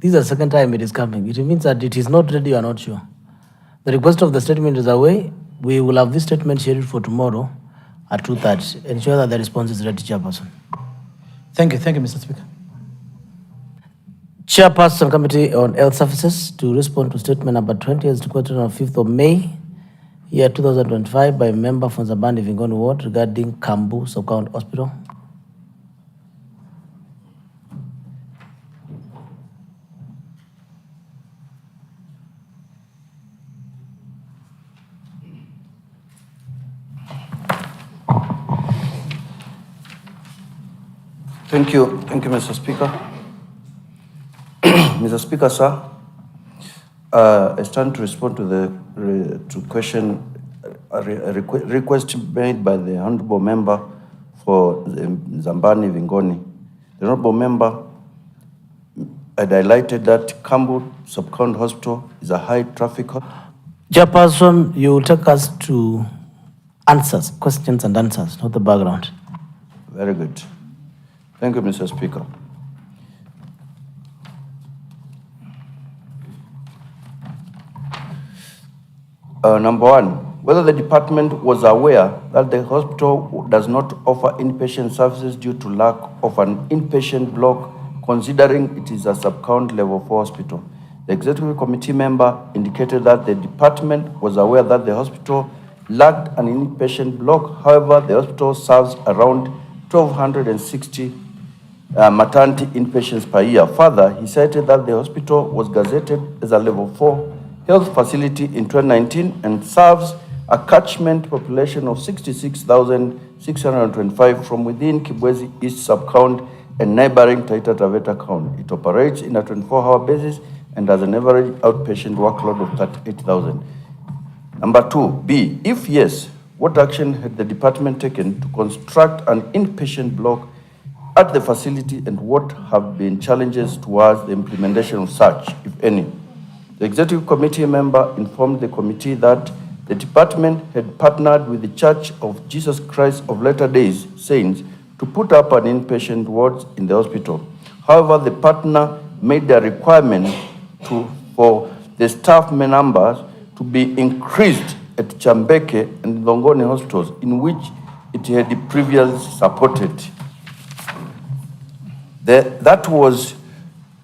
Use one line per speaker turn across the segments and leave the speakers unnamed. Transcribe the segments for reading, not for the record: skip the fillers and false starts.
This is the second time it is coming. It means that it is not ready or not sure. The request of the statement is away. We will have this statement scheduled for tomorrow at 2:30. Ensure that the response is ready, Chairperson.
Thank you, Mr. Speaker.
Chairperson, Committee on Health Services, to respond to statement number 20 as requested on 5th of May, year 2025 by member from Zabani Vingoni Ward regarding Kambu Sub-County Hospital.
Thank you, Mr. Speaker. Mr. Speaker, sir, I stand to respond to the request made by the honourable member for Zambani Vingoni. The honourable member had highlighted that Kambu Sub-County Hospital is a high traffic hospital.
Chairperson, you will take us to answers, questions and answers, not the background.
Very good. Thank you, Mr. Speaker. Number one, whether the department was aware that the hospital does not offer inpatient services due to lack of an inpatient block, considering it is a sub-county level 4 hospital. The executive committee member indicated that the department was aware that the hospital lacked an inpatient block. However, the hospital serves around 1,260 maternity inpatients per year. Further, he cited that the hospital was gazetted as a level 4 health facility in 2019 and serves a catchment population of 66,625 from within Kibwezi East Sub-County and neighboring Taita Taveta County. It operates in a 24-hour basis and has an average outpatient workload of 38,000. Number two, B, if yes, what action had the department taken to construct an inpatient block at the facility and what have been challenges towards the implementation of such, if any? The executive committee member informed the committee that the department had partnered with the Church of Jesus Christ of Latter-day Saints to put up an inpatient ward in the hospital. However, the partner made a requirement for the staff numbers to be increased at Chambeke and Longoni hospitals, in which it had previously supported. That was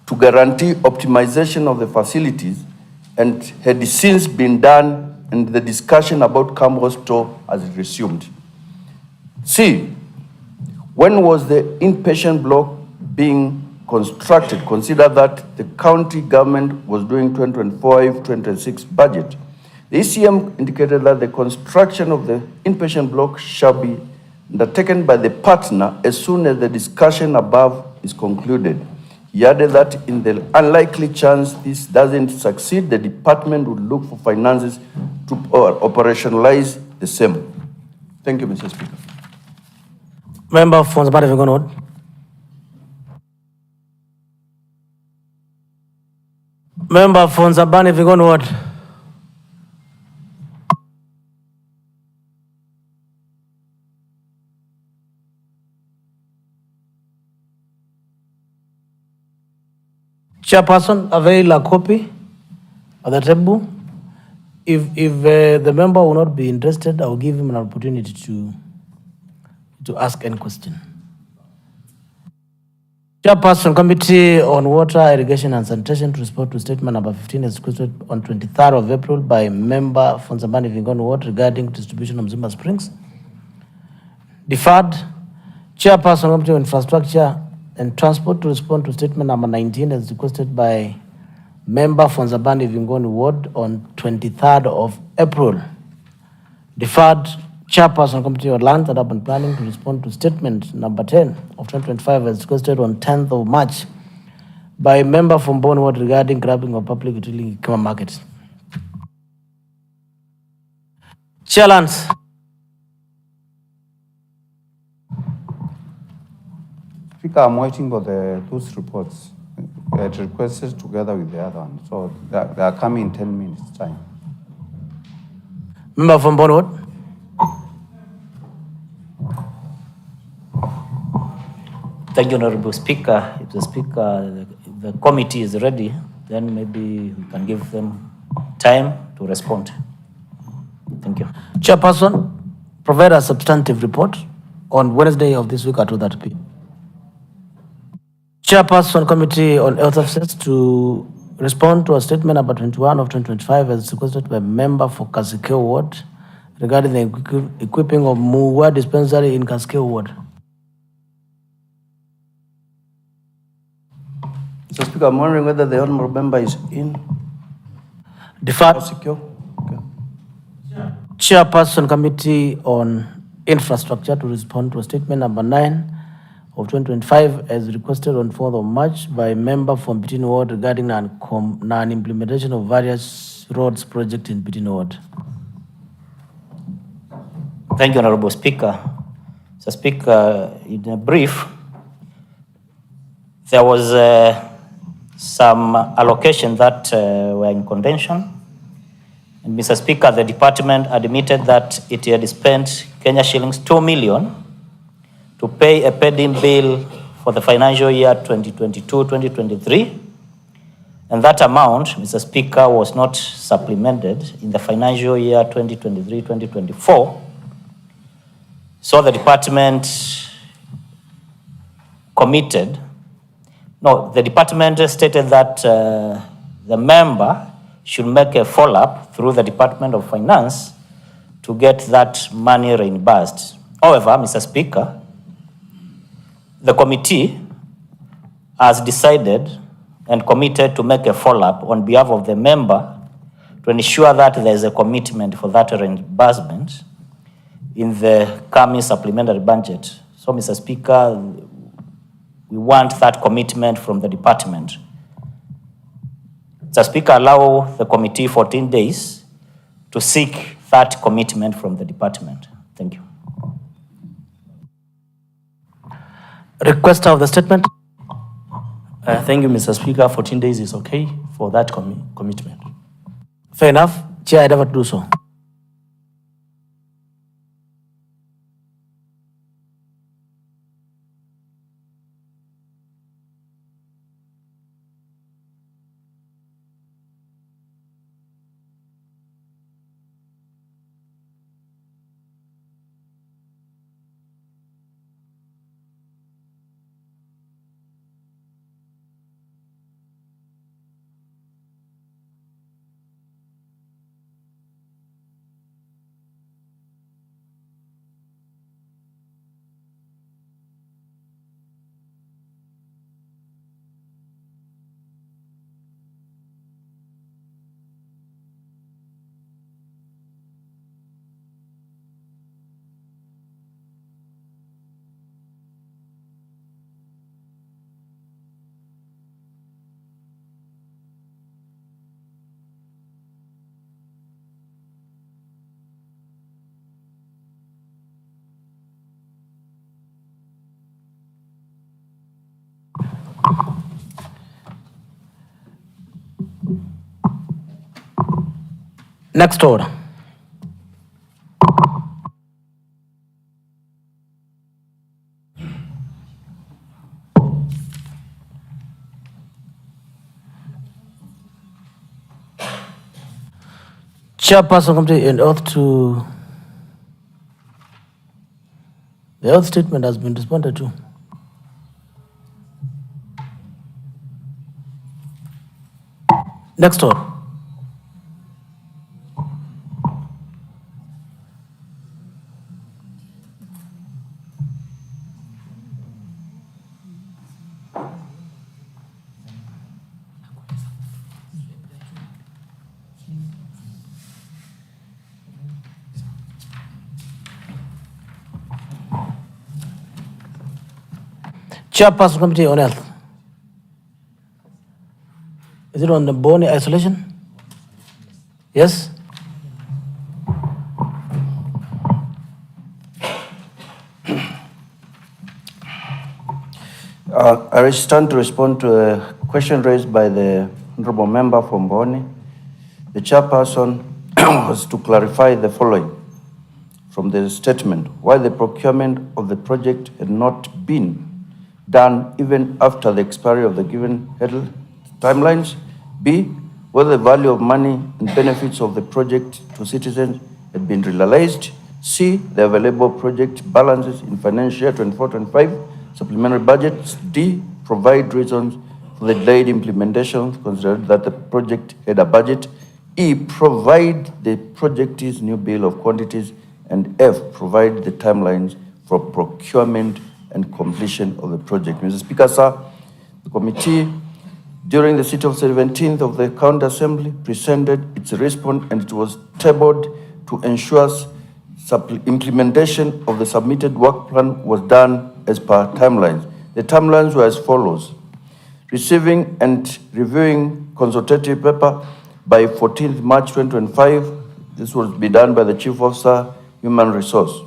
to guarantee optimization of the facilities and had since been done, and the discussion about Kambu Hospital has resumed. C, when was the inpatient block being constructed? Consider that the county government was doing 2025-2026 budget. The ECM indicated that the construction of the inpatient block shall be undertaken by the partner as soon as the discussion above is concluded. He added that in the unlikely chance this doesn't succeed, the department would look for finances to operationalize the same. Thank you, Mr. Speaker.
Member from Zabani Vingoni Ward. Member from Zabani Vingoni Ward. Chairperson, avail a copy of the table. If the member will not be interested, I will give him an opportunity to ask any question. Chairperson, Committee on Water, Irrigation and Sanitation, to respond to statement number 15 as requested on 23rd of April by member from Zabani Vingoni Ward regarding distribution of Zimba Springs. Deferred. Chairperson, Committee on Infrastructure and Transport, to respond to statement number 19 as requested by member from Zabani Vingoni Ward on 23rd of April. Deferred. Chairperson, Committee on Land and Urban Planning, to respond to statement number 10 of 2025 as requested on 10th of March by member from Bone Ward regarding grabbing of public utility Kima Market. Chairlands.
Speaker, I'm waiting for those reports. I had requested together with the other one, so they are coming in 10 minutes time.
Member from Bone Ward.
Thank you, Honorable Speaker. If the
the committee is ready, then maybe we can give them time to respond. Thank you.
Chairperson, provide a substantive report on Wednesday of this week at 2:30 p.m. Chairperson, Committee on Health Officers, to respond to a statement number 21 of 2025 as requested by member for Kasikeo Ward regarding the equipping of Muwa dispensary in Kasikeo Ward.
Mr. Speaker, I'm wondering whether the honorable member is in.
Deferred.
Secure. Okay.
Chairperson, Committee on Infrastructure, to respond to a statement number 9 of 2025 as requested on 4th of March by member from Pitin Ward regarding non-implementation of various roads project in Pitin Ward.
Thank you, Honorable Speaker. Mr. Speaker, in a brief, there was some allocation that were in contention. And Mr. Speaker, the department admitted that it had spent Kenya shillings 2 million to pay a pending bill for the financial year 2022-2023. And that amount, Mr. Speaker, was not supplemented in the financial year 2023-2024. So the department the department stated that the member should make a follow-up through the Department of Finance to get that money reimbursed. However, Mr. Speaker, the committee has decided and committed to make a follow-up on behalf of the member to ensure that there is a commitment for that reimbursement in the coming supplementary budget. So, Mr. Speaker, we want that commitment from the department. Mr. Speaker, allow the committee 14 days to seek that commitment from the department. Thank you.
Requester of the statement.
Thank you, Mr. Speaker. 14 days is okay for that commitment.
Fair enough. Chair, I never do so. Next order. Chairperson, Committee on oath to. The oath statement has been responded to. Next order. Chairperson, Committee on Health. Is it on the bone isolation? Yes?
I stand to respond to a question raised by the honorable member from Boni. The chairperson was to clarify the following from the statement: why the procurement of the project had not been done even after the expiry of the given timelines. B, whether the value of money and benefits of the project to citizens had been realized. C, the available project balances in financial year 24-25 supplementary budgets. D, provide reasons for the delayed implementation, considered that the project had a budget. E, provide the project's new bill of quantities. And F, provide the timelines for procurement and completion of the project. Mr. Speaker, sir, the committee, during the sit of 17th of the County Assembly, presented its response, and it was tabled to ensure implementation of the submitted work plan was done as per timelines. The timelines were as follows: receiving and reviewing consultative paper by 14th March 2025. This will be done by the Chief Officer, Human Resource.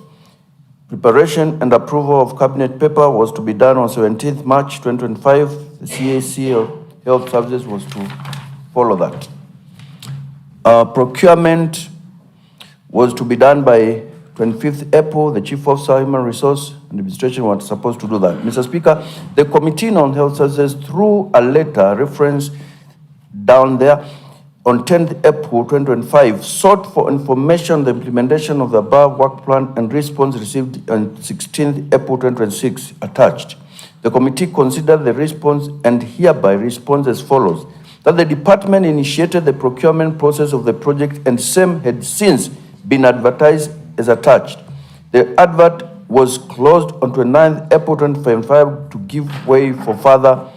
Preparation and approval of cabinet paper was to be done on 17th March 2025. The CAC of Health Services was to follow that. Procurement was to be done by 25th April. The Chief Officer, Human Resource and Administration was supposed to do that. Mr. Speaker, the Committee on Health Services, through a letter reference down there, on 10th April 2025, sought for information on the implementation of the above work plan, and response received on 16th April 2026 attached. The committee considered the response and hereby responds as follows: that the department initiated the procurement process of the project and same had since been advertised as attached. The advert was closed on 29th April 2025 to give way for further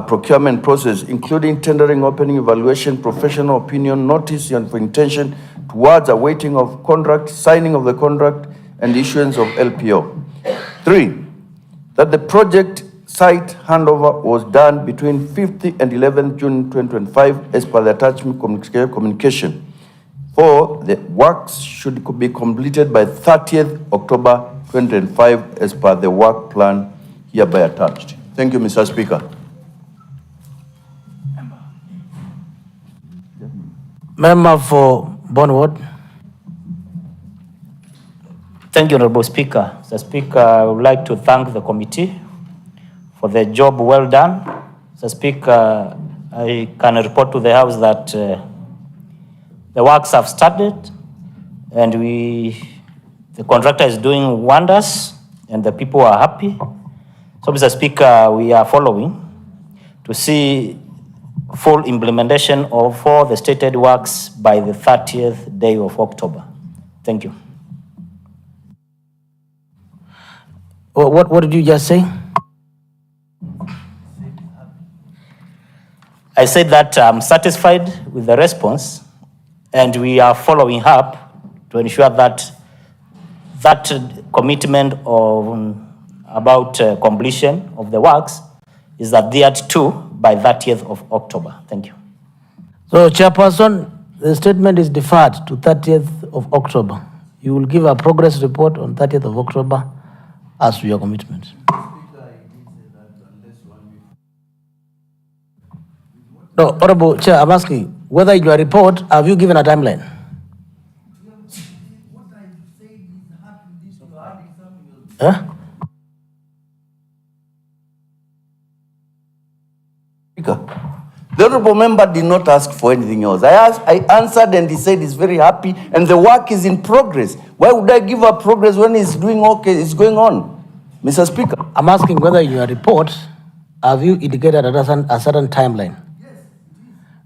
procurement process, including tendering, opening, evaluation, professional opinion, notice and for intention towards awaiting of contract, signing of the contract, and issuance of LPO. 3, that the project site handover was done between 5th and 11th June 2025 as per the attachment communication. 4, the works should be completed by 30th October 2025 as per the work plan hereby attached. Thank you, Mr. Speaker.
Member for Bonwood.
Thank you, Honorable Speaker. Mr. Speaker, I would like to thank the committee for the job well done. Mr. Speaker, I can report to the House that the works have started, and the contractor is doing wonders, and the people are happy. So, Mr. Speaker, we are following to see full implementation of all the stated works by the 30th day of October. Thank you.
What did you just say?
I said that I'm satisfied with the response, and we are following up to ensure that that commitment about completion of the works is adhered to by 30th of October. Thank you.
So, Chairperson, the statement is deferred to 30th of October. You will give a progress report on 30th of October as to your commitment. No, Honorable Chair, I'm asking whether in your report, have you given a timeline? Huh?
The honorable member did not ask for anything else. I answered, and he said he's very happy and the work is in progress. Why would I give a progress when it's doing okay, it's going on? Mr. Speaker.
I'm asking whether in your report, have you indicated a certain timeline? Yes.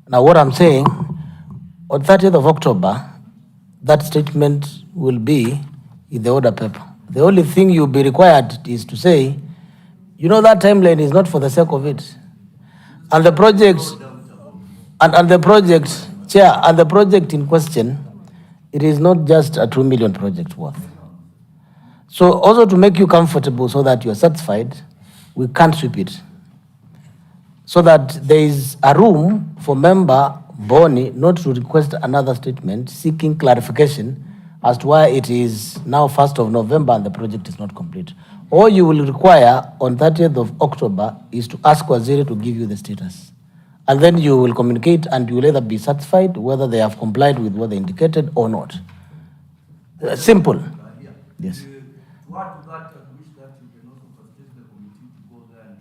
Now, what I'm saying, on 30th of October, that statement will be in the order paper. The only thing you'll be required is to say, you know, that timeline is not for the sake of it. And the project, and the project, Chair, and the project in question, it is not just a 2 million project worth. So also to make you comfortable so that you are satisfied, we can't sweep it. So that there is a room for member Boni not to request another statement seeking clarification as to why it is now 1st of November and the project is not complete. All you will require on 30th of October is to ask Waziri to give you the status. And then you will communicate and you will either be satisfied whether they have complied with what they indicated or not. Simple. Yes.
To add to that, I wish that you can also facilitate the committee to go there and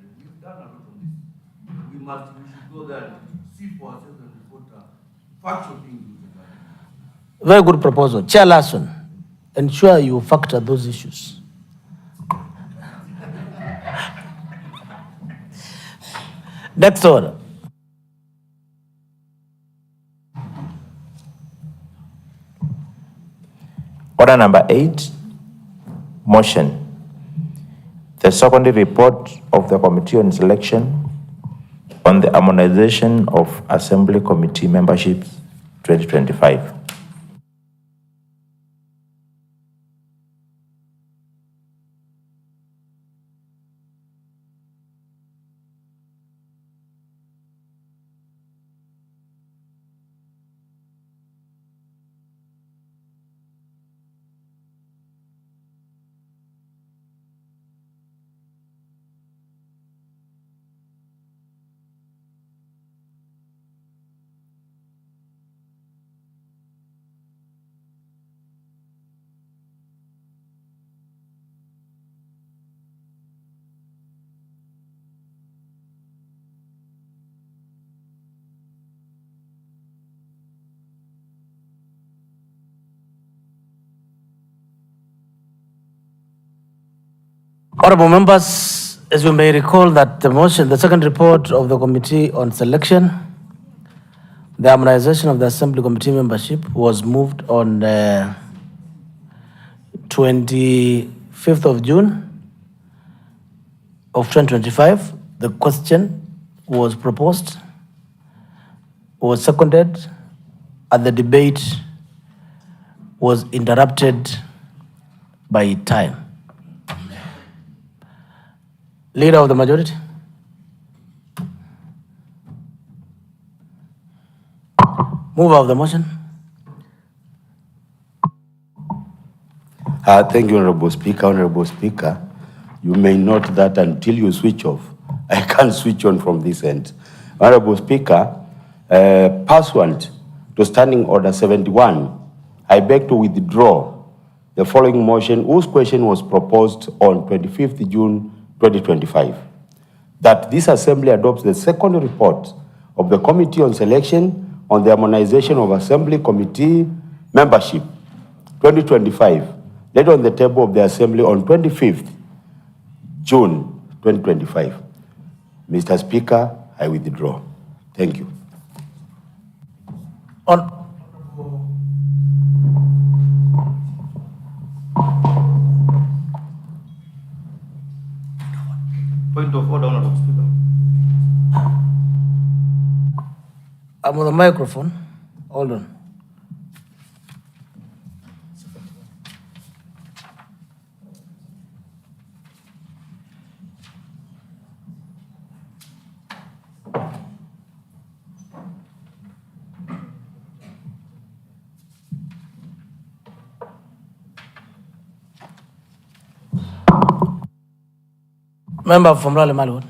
should go there and see for ourselves and report factual things.
Very good proposal. Chairperson, ensure you factor those issues. Next order.
Order number 8, motion. The secondary report of the Committee on Selection on the harmonization of Assembly Committee memberships 2025.
Honorable members, as you may recall that the second report of the Committee on Selection, the harmonization of the Assembly Committee membership was moved on 25th of June of 2025. The question was proposed, was seconded, and the debate was interrupted by time. Leader of the majority. Mover of the motion.
Thank you, Honorable Speaker. Honorable Speaker, you may note that until you switch off, I can't switch on from this end. Honorable Speaker, pursuant to Standing Order 71, I beg to withdraw the following motion whose question was proposed on 25th June 2025, that this Assembly adopts the second report of the Committee on Selection on the harmonization of Assembly Committee membership 2025, laid on the table of the Assembly on 25th June 2025. Mr. Speaker, I withdraw. Thank you.
On
Point of order, Honorable Speaker.
I'm on the microphone. Hold on. Member from Raleigh Malwood.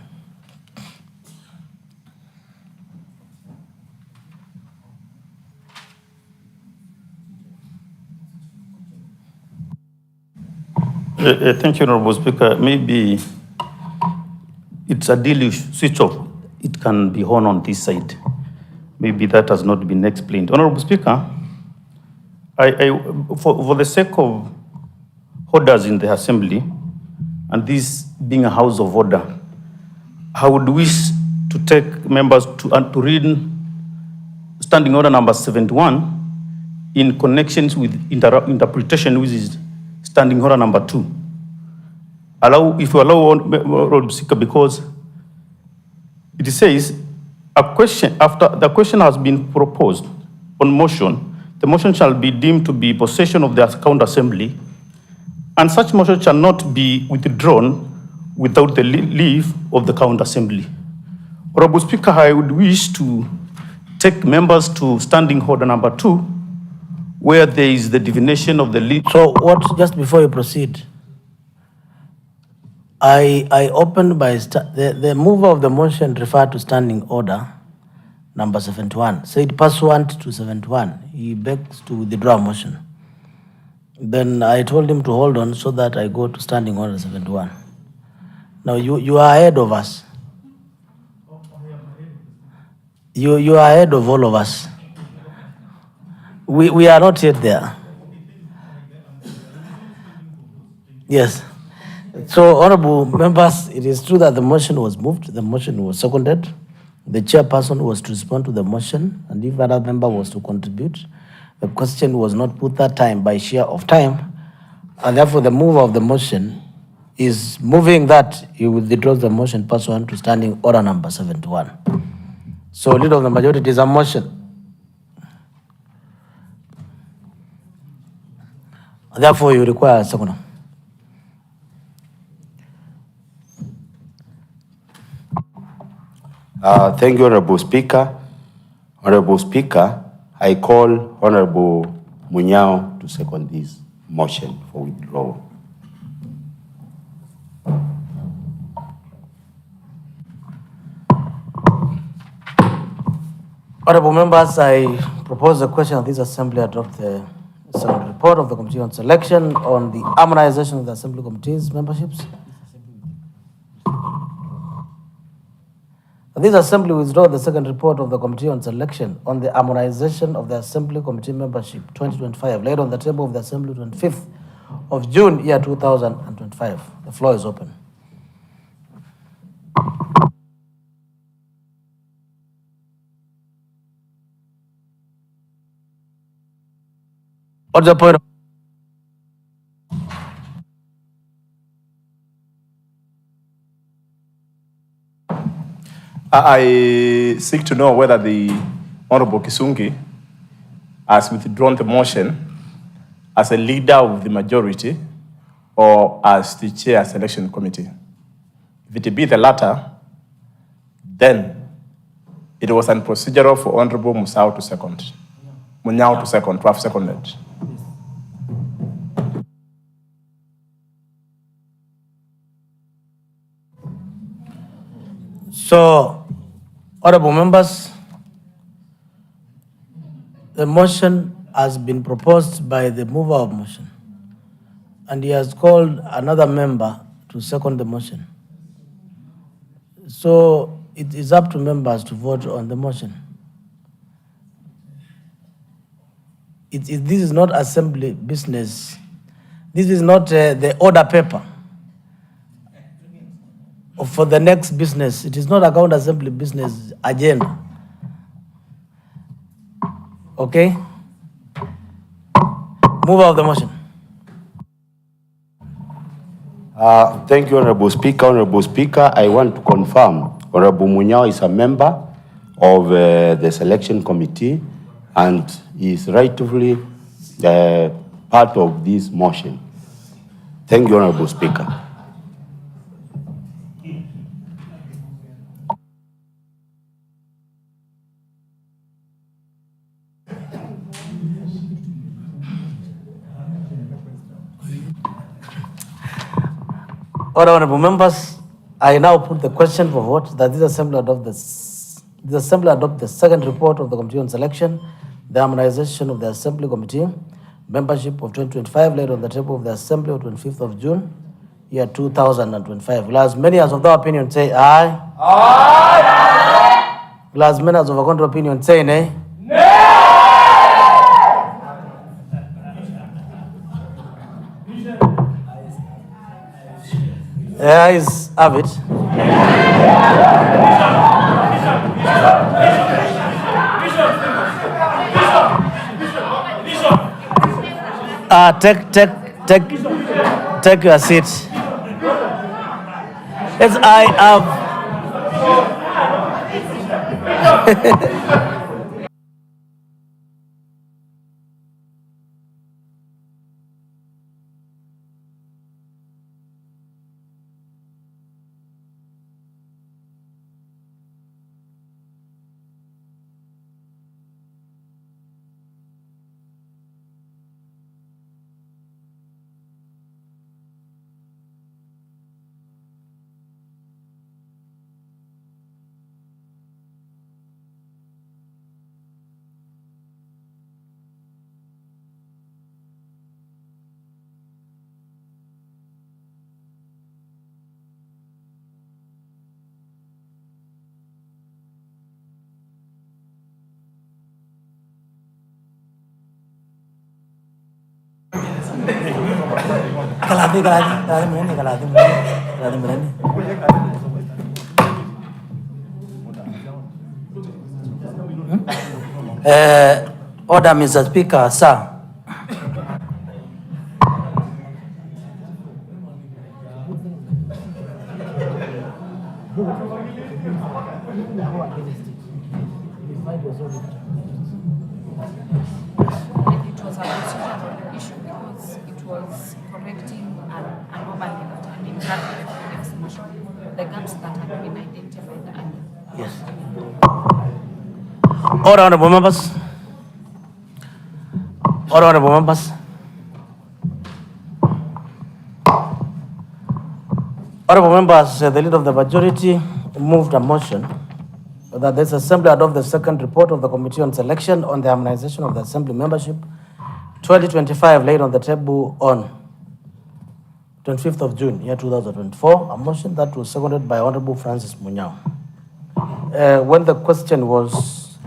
Thank you, Honorable Speaker. Maybe it's a deal you switch off. It can be on this side. Maybe that has not been explained. Honorable Speaker, for the sake of orders in the Assembly, and this being a house of order, I would wish to take members to read Standing Order number 71 in connections with interpretation, which is Standing Order number 2. If you allow, Honorable Speaker, because it says a question after the question has been proposed on motion, the motion shall be deemed to be possession of the account assembly, and such motion shall not be withdrawn without the leave of the count assembly. Honorable Speaker, I would wish to take members to Standing Order number 2, where there is the divination of the lead.
So what, just before you proceed, I opened by, the mover of the motion referred to Standing Order number 71, said pursuant to 71, he begs to withdraw motion. Then I told him to hold on so that I go to Standing Order 71. Now you are ahead of us. You are ahead of all of us. We are not yet there. Yes. So, honorable members, it is true that the motion was moved, the motion was seconded. The chairperson was to respond to the motion, and if another member was to contribute, the question was not put that time by share of time, and therefore the mover of the motion is moving that he will withdraw the motion pursuant to standing order number 71. So, leader of the majority, it is a motion. Therefore, you require a second.
Thank you, Honorable Speaker. Honorable Speaker, I call Honorable Munyao to second this motion for withdrawal.
Honorable members, I propose the question of this assembly adopt the second report of the Committee on Selection on the harmonization of the Assembly Committee's memberships. This assembly withdraw the second report of the Committee on Selection on the harmonization of the Assembly Committee membership 2025, laid on the table of the Assembly 25th of June, year 2025. The floor is open. What's the point of
I seek to know whether the Honorable Kisungi has withdrawn the motion as a leader of the majority or as the chair selection committee. If it be the latter, then it was unprocedural for Honorable Munyao to have seconded.
So, honorable members, the motion has been proposed by the mover of motion, and he has called another member to second the motion. So, it is up to members to vote on the motion. This is not assembly business. This is not the order paper for the next business. It is not account assembly business agenda. Okay? Move of the motion.
Thank you, Honorable Speaker. Honorable Speaker, I want to confirm Honorable Munyao is a member of the selection committee and is rightfully part of this motion. Thank you, Honorable Speaker.
Honorable members, I now put the question for vote that this assembly adopt the second report of the Committee on Selection, the harmonization of the Assembly Committee membership of 2025, laid on the table of the Assembly on 25th of June, year 2025. Will as many as of their opinion say aye? Aye. Will as many as of a contrary opinion say nay? The ayes have it. Take your seat. Yes, I have. Order, Mr. Speaker, sir.
It was a procedural issue because it was correcting an overlap, an incorrect execution, the gaps that had been identified earlier.
Yes. Order, honorable members. Order, honorable members. Honorable members, the leader of the majority moved a motion that this assembly adopt the second report of the Committee on Selection on the harmonization of the assembly membership 2025 laid on the table on 25th of June, year 2024, a motion that was seconded by Honorable Francis Munyao. When the question was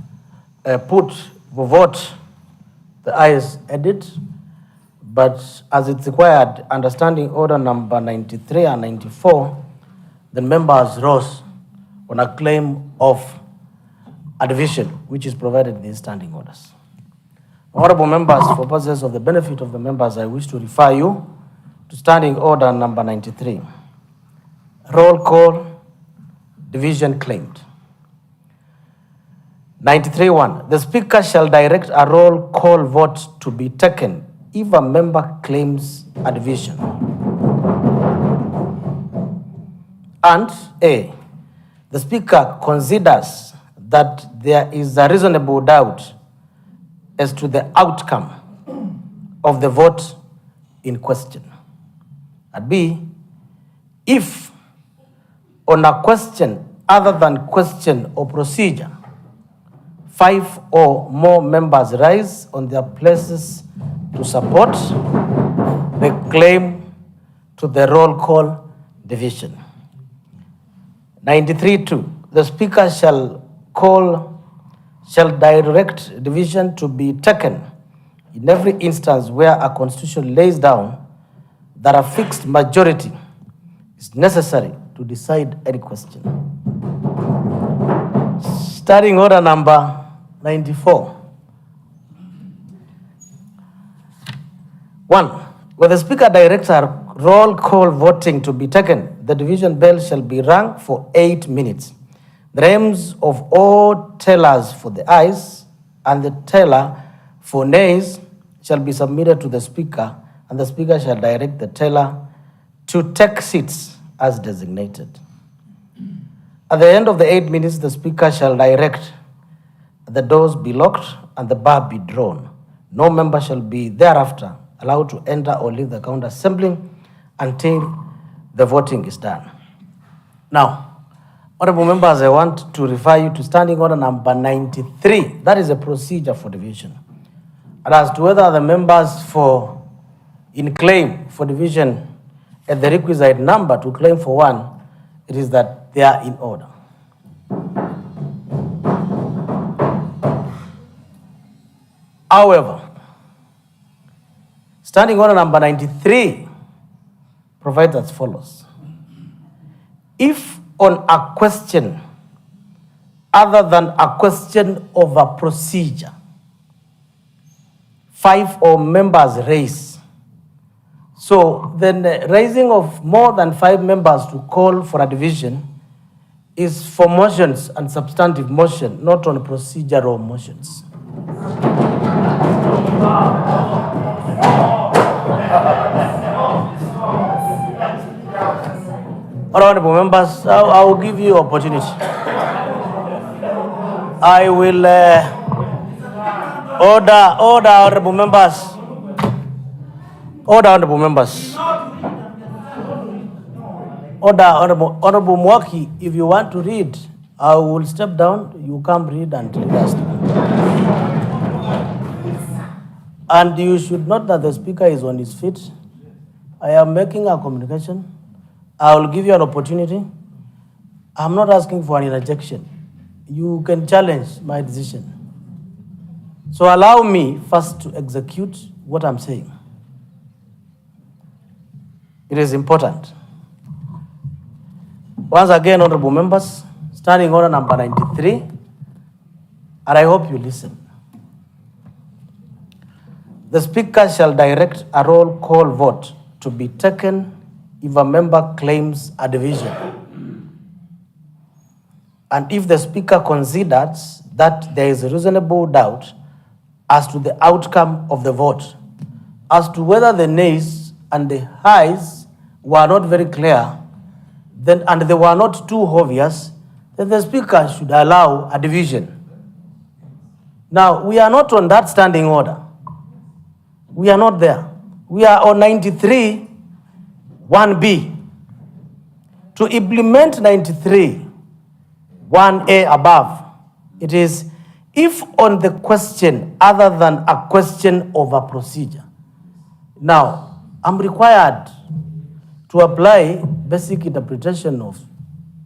put for vote, the ayes had it, but as it's required, understanding order number 93 and 94, the members rose on a claim of a division, which is provided in these standing orders. Honorable members, for purposes of the benefit of the members, I wish to refer you to standing order number 93. Roll call, division claimed. 93.1, the Speaker shall direct a roll call vote to be taken if a member claims a division. And A, the Speaker considers that there is a reasonable doubt as to the outcome of the vote in question. And B, if on a question other than question or procedure, 5 or more members rise on their places to support the claim to the roll call division. 93.2, the Speaker shall direct division to be taken in every instance where a constitution lays down that a fixed majority is necessary to decide any question. Starting order number 94. 1. When the Speaker directs a roll call voting to be taken, the division bell shall be rung for 8 minutes. The names of all tellers for the ayes and the teller for nays shall be submitted to the Speaker, and the Speaker shall direct the teller to take seats as designated. At the end of the 8 minutes, the Speaker shall direct the doors be locked and the bar be drawn. No member shall be thereafter allowed to enter or leave the counter assembly until the voting is done. Now, honorable members, I want to refer you to standing order number 93. That is a procedure for division. And as to whether the members in claim for division at the requisite number to claim for one, it is that they are in order. However, standing order number 93 provides as follows. If on a question other than a question of a procedure, 5 or members raise, so then the raising of more than 5 members to call for a division is for motions and substantive motion, not on procedural motions. Honorable members, I will give you opportunity. I will order honorable members. Order honorable members. Order honorable Mwaki, if you want to read, I will step down. You come read and read us. And you should note that the Speaker is on his feet. I am making a communication. I will give you an opportunity. I'm not asking for an interjection. You can challenge my decision. So allow me first to execute what I'm saying. It is important. Once again, honorable members, standing order number 93, and I hope you listen. The Speaker shall direct a roll call vote to be taken if a member claims a division, and if the Speaker considers that there is reasonable doubt as to the outcome of the vote, as to whether the nays and the ayes were not very clear, then, and they were not too obvious, then the Speaker should allow a division. Now, we are not on that standing order. We are not there. We are on 93, 1B. To implement 93, 1A above, it is if on the question other than a question of a procedure. Now, I'm required to apply basic interpretation of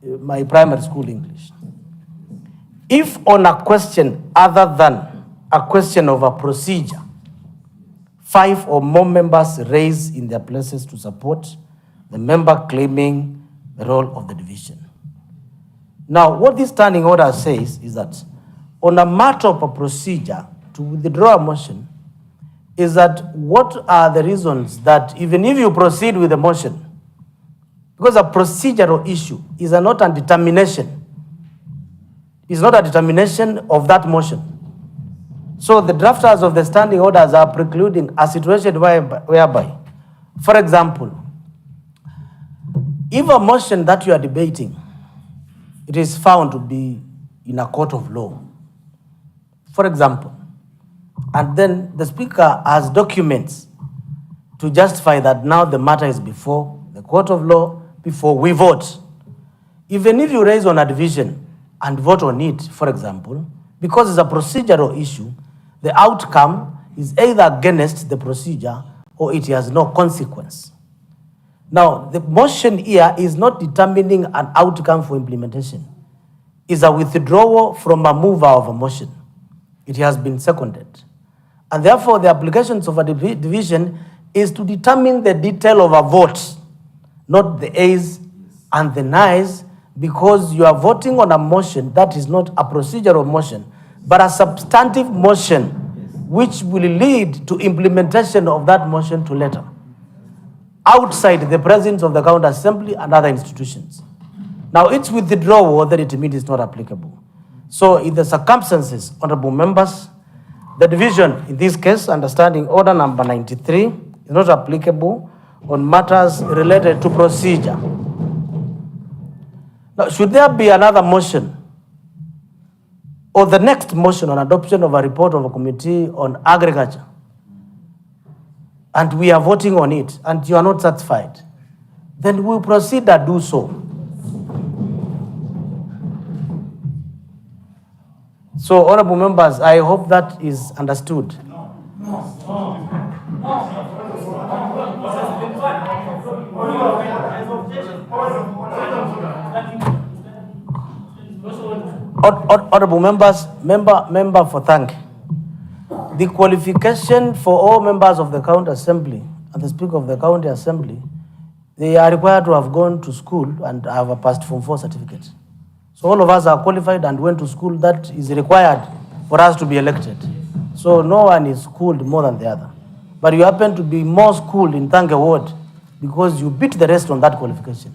my primary school English. If on a question other than a question of a procedure, 5 or more members raise in their places to support the member claiming the role of the division. Now, what this standing order says is that on a matter of a procedure to withdraw a motion is that what are the reasons that even if you proceed with the motion, because a procedural issue is not a determination, is not a determination of that motion. So the drafters of the standing orders are precluding a situation whereby, for example, if a motion that you are debating, it is found to be in a court of law, for example, and then the Speaker has documents to justify that now the matter is before the court of law, before we vote. Even if you raise on a division and vote on it, for example, because it's a procedural issue, the outcome is either against the procedure or it has no consequence. Now, the motion here is not determining an outcome for implementation. It's a withdrawal from a mover of a motion. It has been seconded. And therefore, the applications of a division is to determine the detail of a vote, not the ayes and the nays, because you are voting on a motion that is not a procedural motion, but a substantive motion which will lead to implementation of that motion to later, outside the presence of the county assembly and other institutions. Now, its withdrawal that it means is not applicable. So, in the circumstances, honorable members, the division in this case, understanding order number 93, is not applicable on matters related to procedure. Now, should there be another motion or the next motion on adoption of a report of a committee on agriculture, and we are voting on it, and you are not satisfied, then we'll proceed to do so. So, honorable members, I hope that is understood. Honorable members, member for thank. The qualification for all members of the county assembly and the Speaker of the county assembly, they are required to have gone to school and have a passed Form 4 certificate. So all of us are qualified and went to school. That is required for us to be elected. So no one is schooled more than the other. But you happen to be more schooled in Thanke Ward because you beat the rest on that qualification.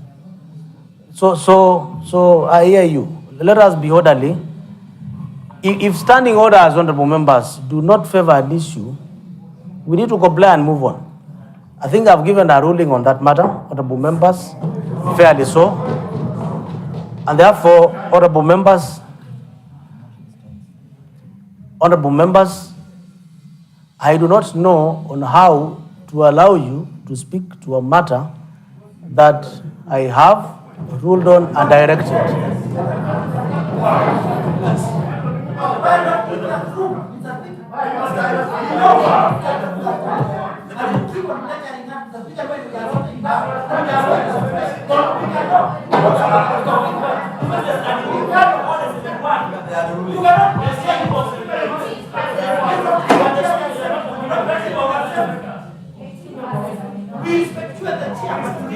So I hear you. Let us be orderly. If standing orders, honorable members, do not favor an issue, we need to comply and move on. I think I've given a ruling on that matter, honorable members, fairly so. And therefore, honorable members, I do not know on how to allow you to speak to a matter that I have ruled on and directed. We respect you at the chair.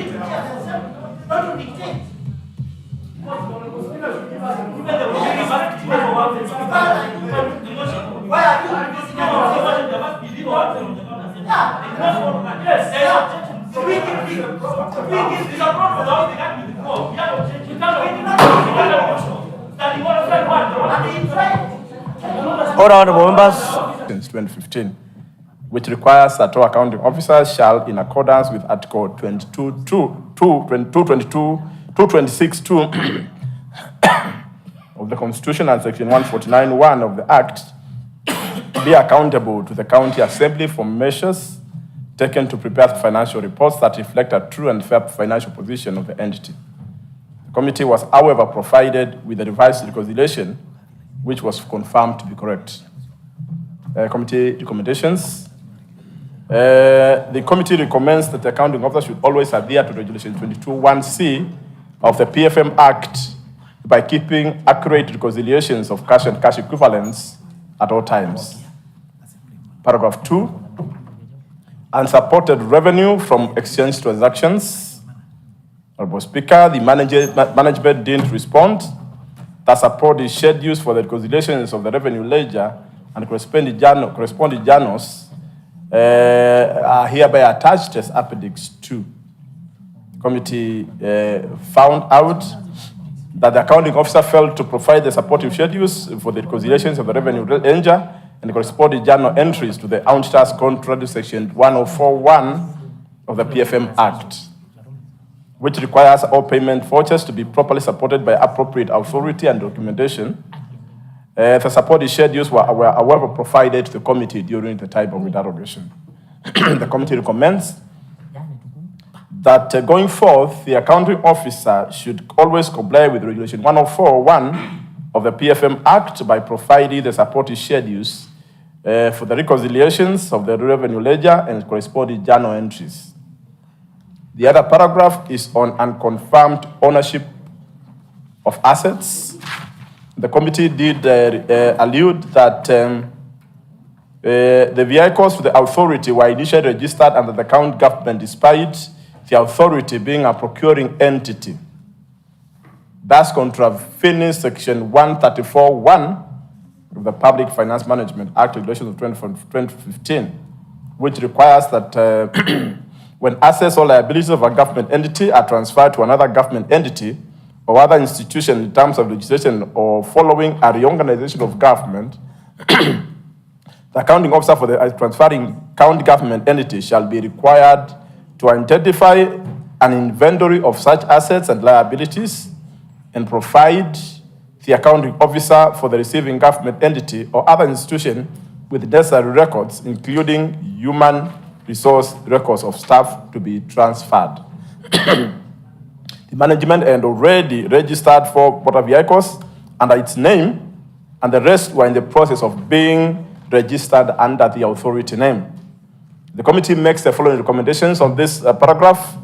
Order, honorable members.
Since 2015, which requires that all accounting officers shall, in accordance with Article 226(2) of the Constitution and Section 149(1) of the Act, be accountable to the County Assembly for measures taken to prepare financial reports that reflect a true and fair financial position of the entity. The committee was, however, provided with a revised reconciliation, which was confirmed to be correct. Committee recommendations. The committee recommends that the accounting officer should always adhere to Regulation 22(1)(c) of the PFM Act by keeping accurate reconciliations of cash and cash equivalents at all times. Paragraph 2, unsupported revenue from exchange transactions. Honorable Speaker, the management didn't respond. That support is schedules for the reconciliations of the revenue ledger and corresponding journals are hereby attached as Appendix 2. The committee found out that the accounting officer failed to provide the supportive schedules for the reconciliations of the revenue ledger and the corresponding journal entries to the auditors contrary to Section 104(1) of the PFM Act, which requires all payment vouchers to be properly supported by appropriate authority and documentation. The supported schedules were however provided to the committee during the time of interrogation. The committee recommends that going forth, the accounting officer should always comply with Regulation 104(1) of the PFM Act by providing the supported schedules for the reconciliations of the revenue ledger and corresponding journal entries. The other paragraph is on unconfirmed ownership of assets. The committee did allude that the vehicles for the authority were initially registered under the county government despite the authority being a procuring entity, thus contravening Section 134(1) of the Public Finance Management Act Regulations of 2015, which requires that when assets or liabilities of a government entity are transferred to another government entity or other institution in terms of legislation or following a reorganization of government, the accounting officer for the transferring county government entity shall be required to identify an inventory of such assets and liabilities and provide the accounting officer for the receiving government entity or other institution with necessary records, including human resource records of staff to be transferred. The management had already registered 4 motor vehicles under its name, and the rest were in the process of being registered under the authority name. The committee makes the following recommendations on this paragraph.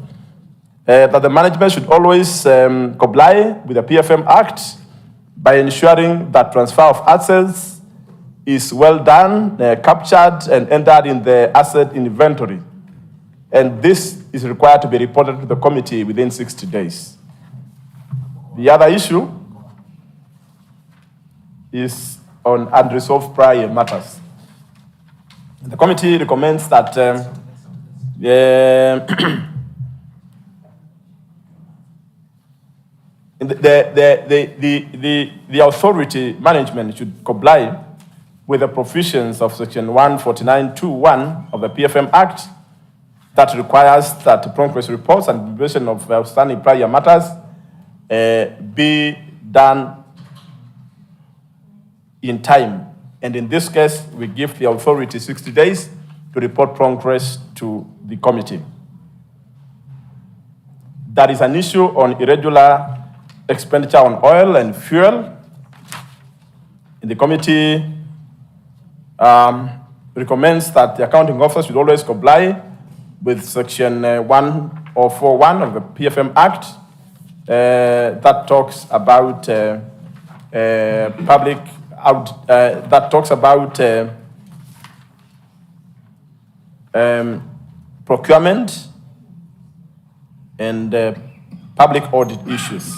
That the management should always comply with the PFM Act by ensuring that transfer of assets is well done, captured, and entered in the asset inventory. And this is required to be reported to the committee within 60 days. The other issue is on unresolved prior matters. The committee recommends that the authority management should comply with the provisions of Section 149(2)(1) of the PFM Act that requires that progress reports and preparation of outstanding prior matters be done in time. And in this case, we give the authority 60 days to report progress to the committee. There is an issue on irregular expenditure on oil and fuel. And the committee recommends that the accounting officer should always comply with Section 104(1) of the PFM Act that talks about procurement and public audit issues.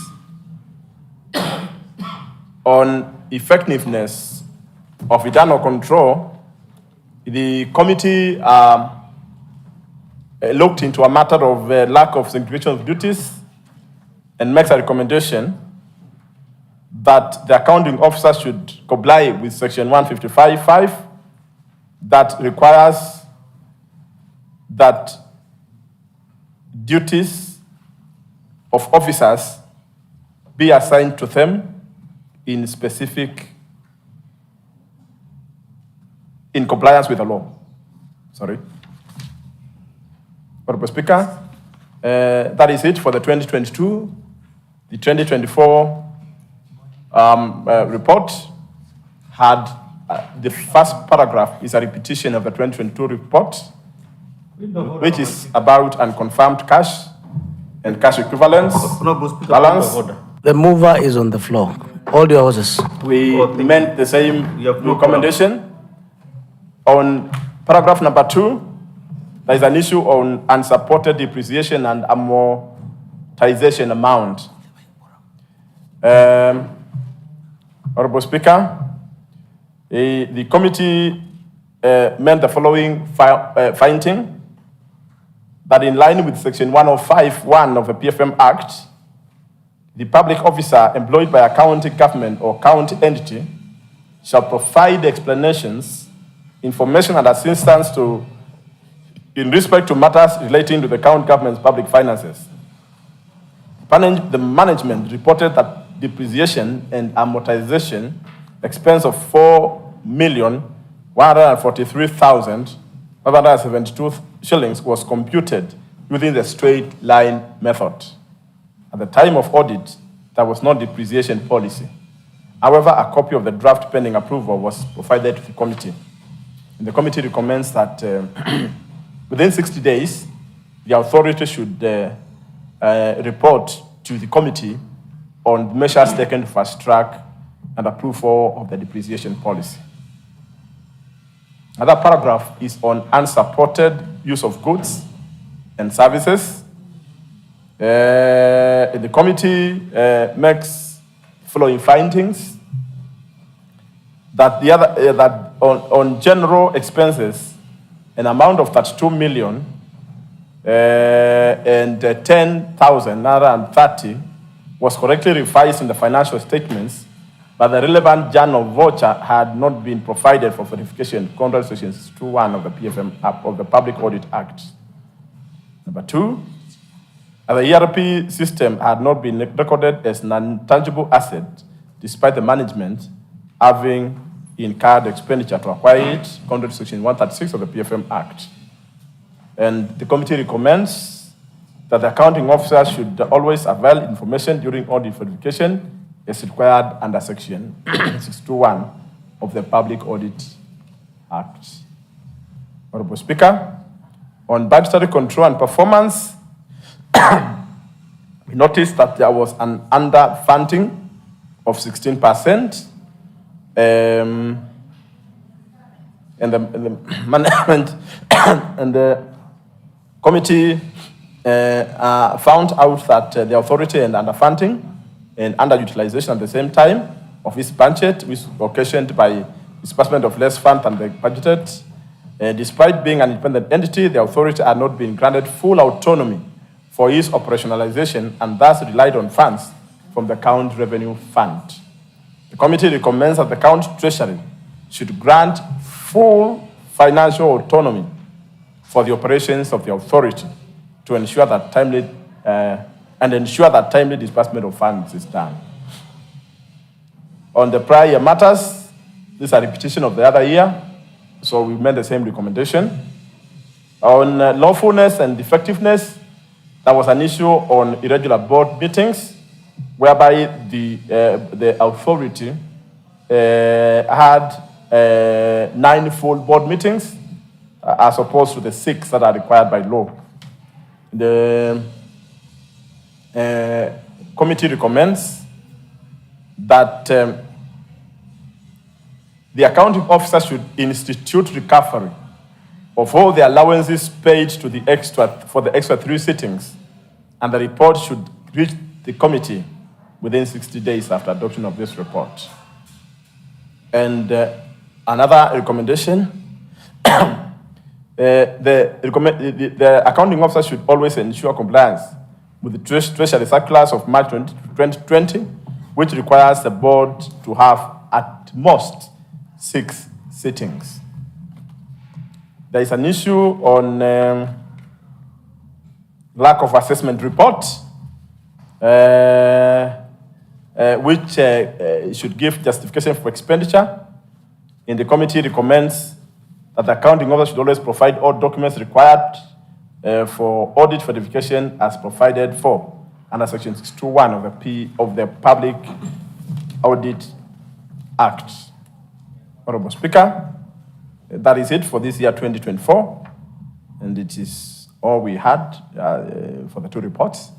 On effectiveness of internal control, the committee looked into a matter of lack of segregation of duties and makes a recommendation that the accounting officer should comply with section 155.5 that requires that duties of officers be assigned to them in compliance with the law. Sorry. Honorable Speaker, that is it for the 2022. The 2024 report had the first paragraph is a repetition of the 2022 report, which is about unconfirmed cash and cash equivalents, balance.
The mover is on the floor. Hold your horses.
We meant the same recommendation. On paragraph number 2, there is an issue on unsupported depreciation and amortization amount. Honorable Speaker, the committee meant the following finding: that in line with section 105(1) of the PFM Act, the public officer employed by a county government or county entity shall provide explanations, information and assistance in respect to matters relating to the county government's public finances. The management reported that depreciation and amortization expense of 4,143,572 shillings was computed using the straight line method. At the time of audit, there was no depreciation policy. However, a copy of the draft pending approval was provided to the committee. And the committee recommends that within 60 days, the authority should report to the committee on measures taken to fast track and approval of the depreciation policy. Another paragraph is on unsupported use of goods and services. The committee makes following findings: that on general expenses, an amount of 32 million and 10,930 was correctly revised in the financial statements, but the relevant journal voucher had not been provided for verification, contrary to section 2(1) of the PFM of the Public Audit Act. Number 2, the ERP system had not been recorded as an intangible asset, despite the management having incurred expenditure to acquire it, contrary to section 136 of the PFM Act. And the committee recommends that the accounting officer should always avail information during audit verification as required under section 621 of the Public Audit Act. Honorable Speaker, on budgetary control and performance, we noticed that there was an underfunding of 16%, and the management and the committee found out that the authority and underfunding and underutilization at the same time of its budget, which was occasioned by disbursement of less funds than the budgeted. Despite being an independent entity, the authority had not been granted full autonomy for its operationalization and thus relied on funds from the County Revenue Fund. The committee recommends that the County Treasury should grant full financial autonomy for the operations of the authority to ensure that timely disbursement of funds is done. On the prior matters, this is a repetition of the other year, so we made the same recommendation. On lawfulness and effectiveness, there was an issue on irregular board meetings, whereby the authority had 9 full board meetings, as opposed to the 6 that are required by law. The committee recommends that the accounting officer should institute recovery of all the allowances paid to for the extra 3 sittings, and the report should reach the committee within 60 days after adoption of this report. And another recommendation the accounting officer should always ensure compliance with the Treasury Circulars of March 2020, which requires the board to have at most 6 sittings. There is an issue on lack of assessment report, which should give justification for expenditure. And the committee recommends that the accounting officer should always provide all documents required for audit verification as provided for under Section 621 of the Public Audit Act. Honorable Speaker, that is it for this year 2024, and it is all we had for the 2 reports.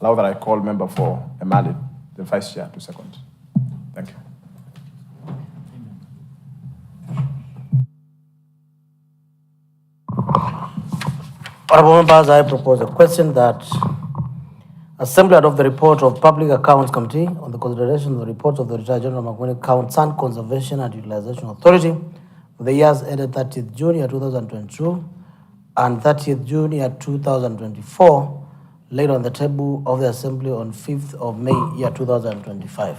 Allow that I call member for Emali, the Vice Chair, to second. Thank you.
Honorable members, I propose a question that Assembly adopt the report of Public Accounts Committee on the consideration of the reports of the Retired General Makweni County Sand Conservation and Utilization Authority for the years ended 30th June year 2022 and 30th June year 2024, laid on the table of the Assembly on 5th of May year 2025.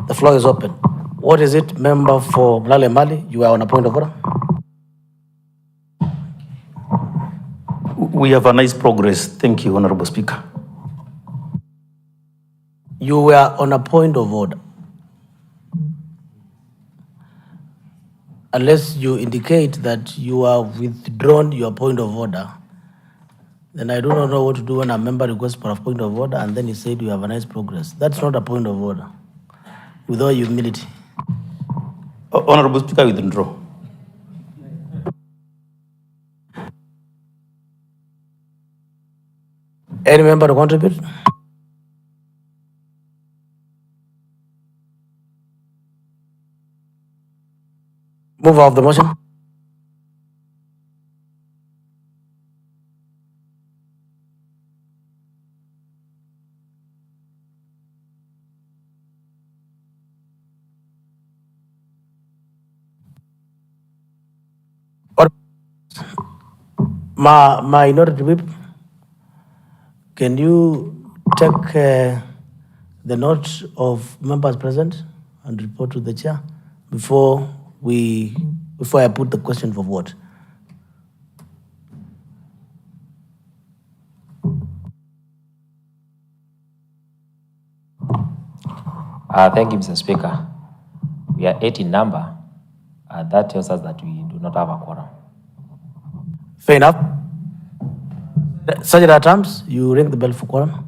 The floor is open. What is it, member for Mlale Mali? You are on a point of order.
We have a nice progress. Thank you, Honorable Speaker.
You were on a point of order. Unless you indicate that you have withdrawn your point of order, then I do not know what to do when a member requests for a point of order and then he said you have a nice progress. That's not a point of order, with all humility.
Honorable Speaker, I withdraw.
Any member to contribute? Move off the motion. Or minority whip, can you take the note of members present and report to the chair before I put the question for vote?
Thank you, Mr. Speaker. We are 8 in number. That tells us that we do not have a quorum.
Fair enough. Such at terms, you ring the bell for quorum.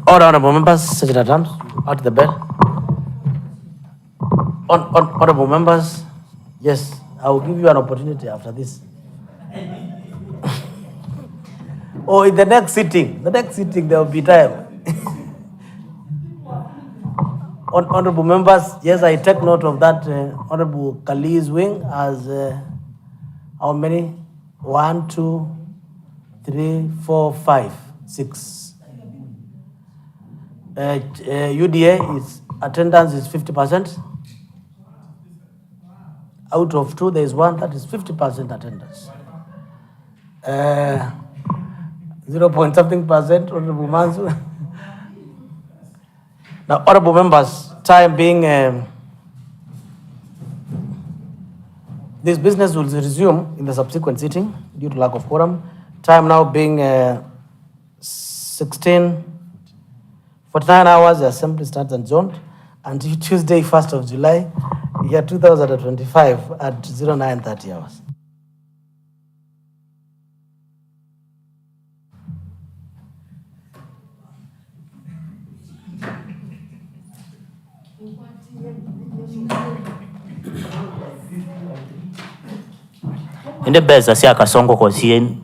All honorable members, sit at arms, out the bell. Honorable members, yes, I will give you an opportunity after this. Or in the next sitting there will be time. Honorable members, yes, I take note of that. Honorable Kali's wing as how many? 1, 2, 3, 4, 5, 6. UDA is attendance is 50%. Out of 2, there is 1 that is 50% attendance. 0.something%, Honorable Mansu. Now, honorable members, time being, this business will resume in the subsequent sitting due to lack of quorum. Time now being 16:49 hours, the assembly starts adjourned until Tuesday, 1st of July, year 2025 at 09:30 hours.
Inde beza si akasongo kwa sien